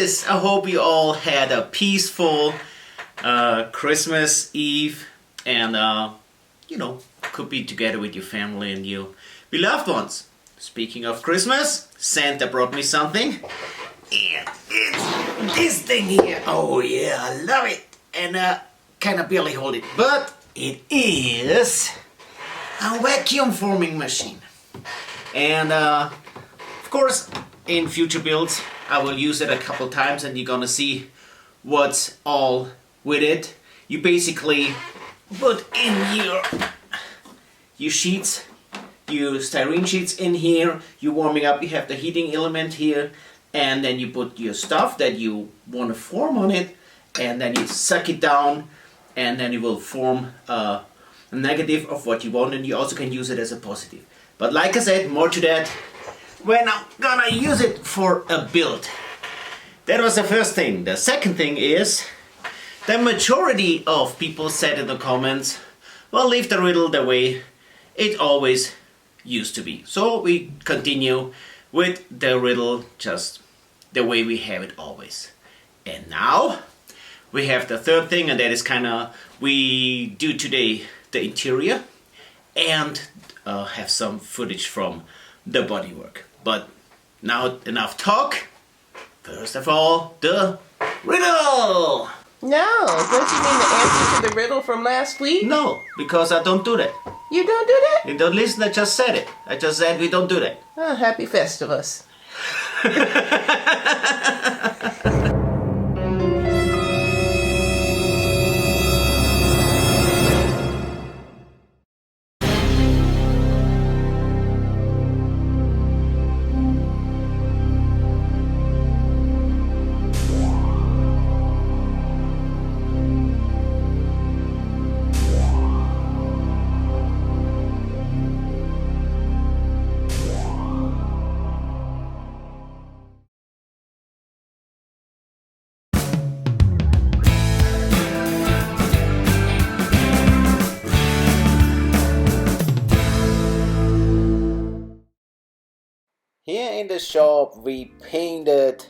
guys! I hope you all had a peaceful Christmas Eve and could be together with your family and your beloved ones. Speaking of Christmas, Santa brought me something. And it's this thing here. Oh yeah, I love it. And kind of barely hold it. But it is a vacuum forming machine. And of course, in future builds, I will use it a couple times and you're gonna see what's all with it. You basically put in your sheets, your styrene sheets in here, you're warming up, you have the heating element here, and then you put your stuff that you want to form on it, and then you suck it down, and then it will form a negative of what you want, and you also can use it as a positive. But like I said, more to that when I'm gonna use it for a build. That was the first thing. The second thing is, the majority of people said in the comments, well, leave the riddle the way it always used to be. So we continue with the riddle just the way we have it always. And now we have the third thing, and that is we do today the interior and have some footage from the bodywork. But now enough talk. First of all, the riddle! No, don't you mean the answer to the riddle from last week? No, because I don't do that. You don't do that? You don't listen, I just said it. I just said we don't do that. Oh, happy Festivus. Here in the shop we painted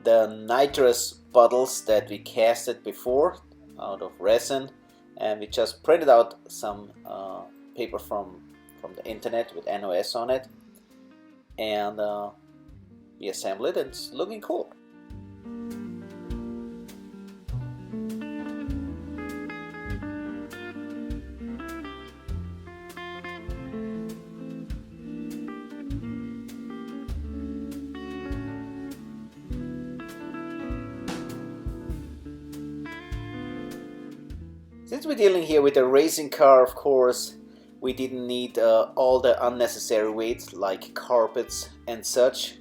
the nitrous bottles that we casted before out of resin, and we just printed out some paper from the internet with NOS on it, and we assembled it and it's looking cool. Since we're dealing here with a racing car, of course, we didn't need all the unnecessary weights like carpets and such.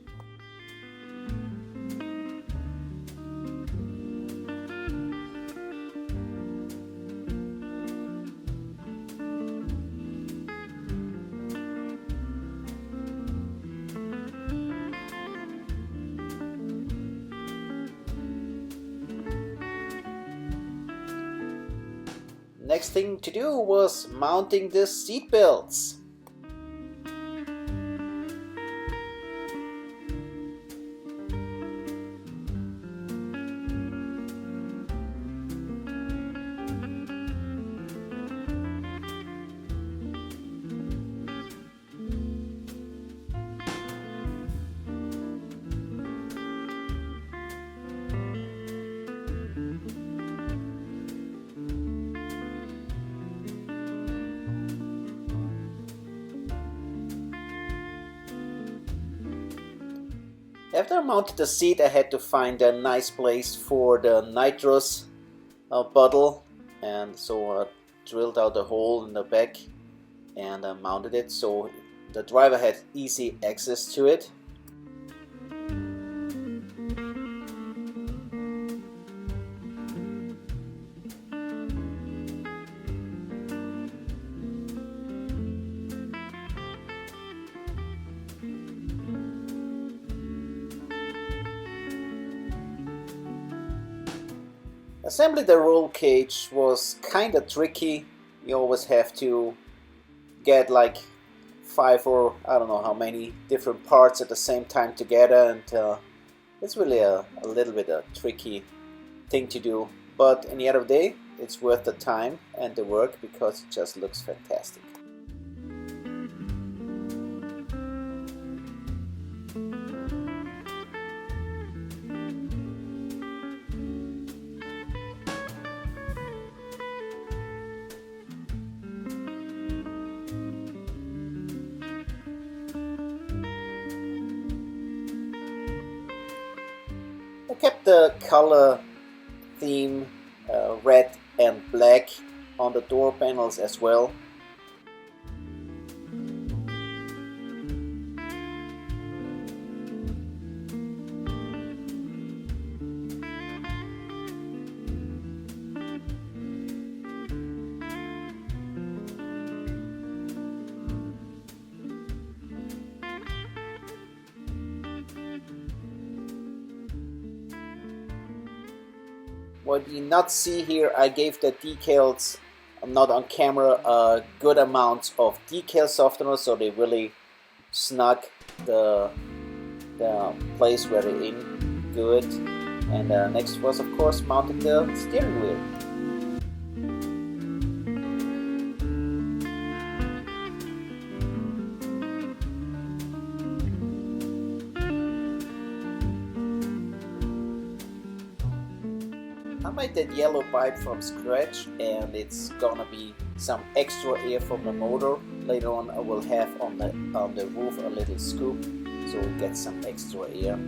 Next thing to do was mounting the seat belts. After I mounted the seat, I had to find a nice place for the nitrous bottle, and so I drilled out a hole in the back and mounted it so the driver had easy access to it. Assembling the roll cage was kinda tricky. You always have to get like 5 or I don't know how many different parts at the same time together, and It's really a little bit a tricky thing to do, but in the end of the day, it's worth the time and the work because it just looks fantastic. I kept the color theme red and black on the door panels as well. What you not see here, I gave the decals, not on camera, a good amount of decal softener so they really snug the place where they're in good. And next was of course mounting the steering wheel. I made that yellow pipe from scratch, and it's gonna be some extra air from the motor. Later on I will have on the roof a little scoop so we get some extra air.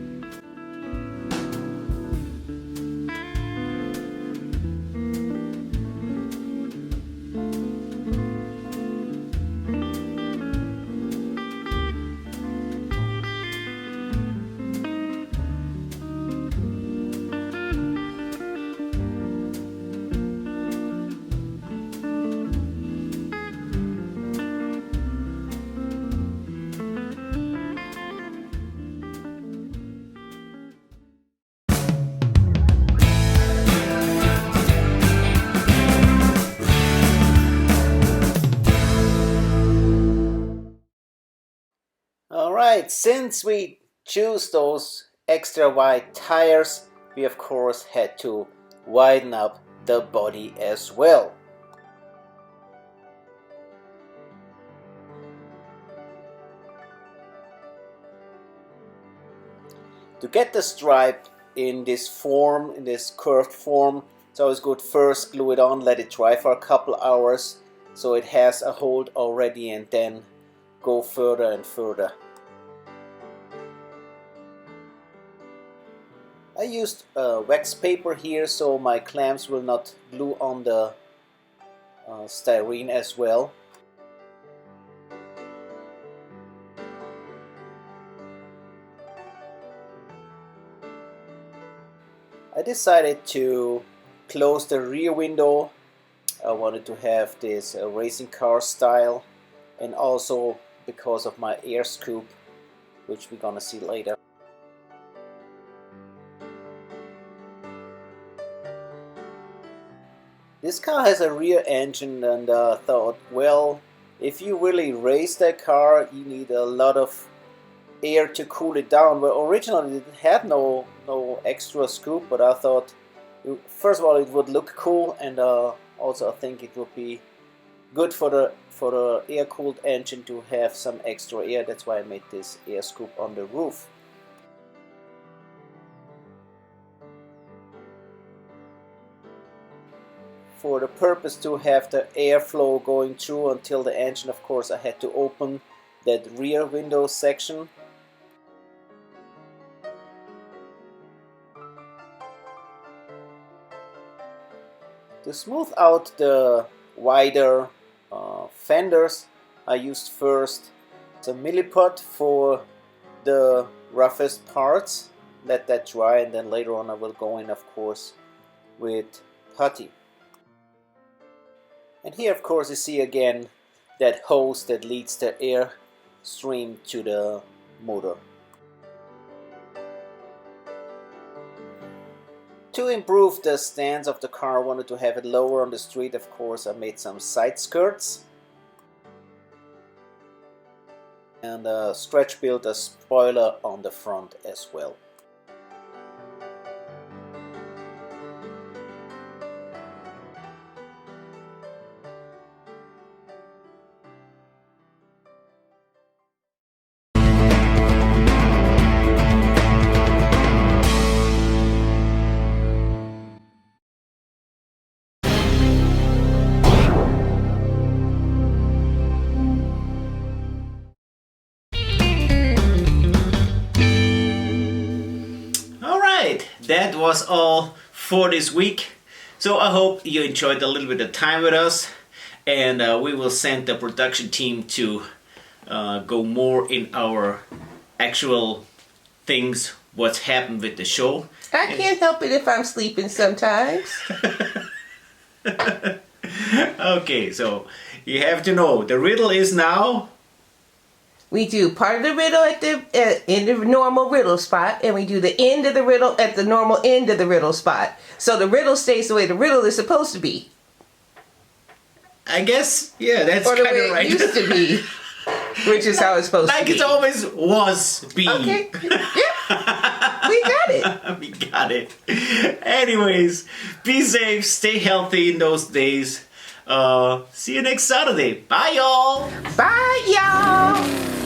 Alright, since we choose those extra wide tires, we of course had to widen up the body as well. To get the stripe in this form, in this curved form, it's always good first glue it on, let it dry for a couple hours so it has a hold already, and then go further and further. I used wax paper here so my clamps will not glue on the styrene as well. I decided to close the rear window. I wanted to have this racing car style, and also because of my air scoop, which we're gonna see later. This car has a rear engine, and thought, well, if you really race that car, you need a lot of air to cool it down. Well, originally it had no extra scoop, but I thought, first of all, it would look cool, and also I think it would be good for the air-cooled engine to have some extra air. That's why I made this air scoop on the roof. For the purpose to have the airflow going through until the engine, of course, I had to open that rear window section. To smooth out the wider fenders, I used first some milliput for the roughest parts, let that dry, and then later on I will go in, of course, with putty. And here, of course, you see again that hose that leads the air stream to the motor. To improve the stance of the car, I wanted to have it lower on the street. Of course, I made some side skirts and stretch built a spoiler on the front as well. that was all for this week. So I hope you enjoyed a little bit of time with us, and we will send the production team to go more in our actual things, what's happened with the show. I can't help it if I'm sleeping sometimes. Okay, so you have to know the riddle is now. We do part of the riddle at the in the normal riddle spot, and we do the end of the riddle at the normal end of the riddle spot. So the riddle stays the way the riddle is supposed to be. I guess, yeah, that's Or the kind way of right. it used to be, which is how it's supposed Like to be. it always was be. Okay. Yeah. We got it. We got it. Anyways, be safe, stay healthy in those days. See you next Saturday. Bye, y'all. Bye, y'all.